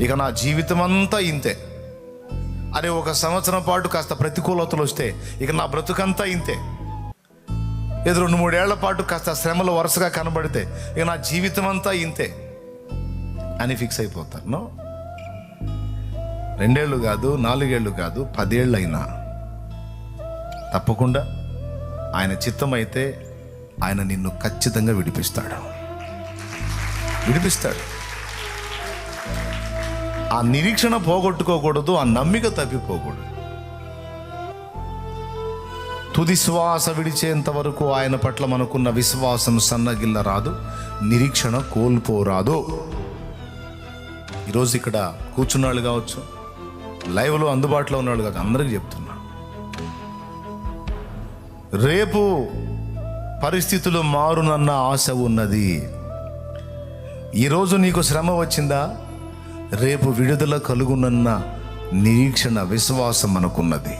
ఇక నా జీవితం అంతా ఇంతే అరే, ఒక సంవత్సరం పాటు కాస్త ప్రతికూలతలు వస్తే ఇక నా బ్రతుకంతా ఇంతే. ఏదో 2-3 ఏళ్ల పాటు కాస్త శ్రమలు వరుసగా కనబడితే ఇక నా జీవితం అంతా ఇంతే అని ఫిక్స్ అయిపోతారు. 2 ఏళ్ళు కాదు, 4 ఏళ్ళు కాదు, 10 ఏళ్ళు అయినా తప్పకుండా ఆయన చిత్తం అయితే ఆయన నిన్ను ఖచ్చితంగా విడిపిస్తాడు. ఆ నిరీక్షణ పోగొట్టుకోకూడదు, ఆ నమ్మిక తప్పిపోకూడదు. తుది శ్వాస విడిచేంత వరకు ఆయన పట్ల మనకున్న విశ్వాసం సన్నగిల్ల రాదు, నిరీక్షణ కోల్పోరాదు. ఈరోజు ఇక్కడ కూర్చున్నాళ్ళు కావచ్చు, లైవ్లో అందుబాటులో ఉన్నాళ్ళు కాదు, అందరికీ చెప్తున్నా, రేపు పరిస్థితులు మారునన్న ఆశ ఉన్నది. ఈరోజు నీకు శ్రమ వచ్చిందా, రేపు విడుదల కలుగునన్న నిరీక్షణ విశ్వాసం మనకున్నది.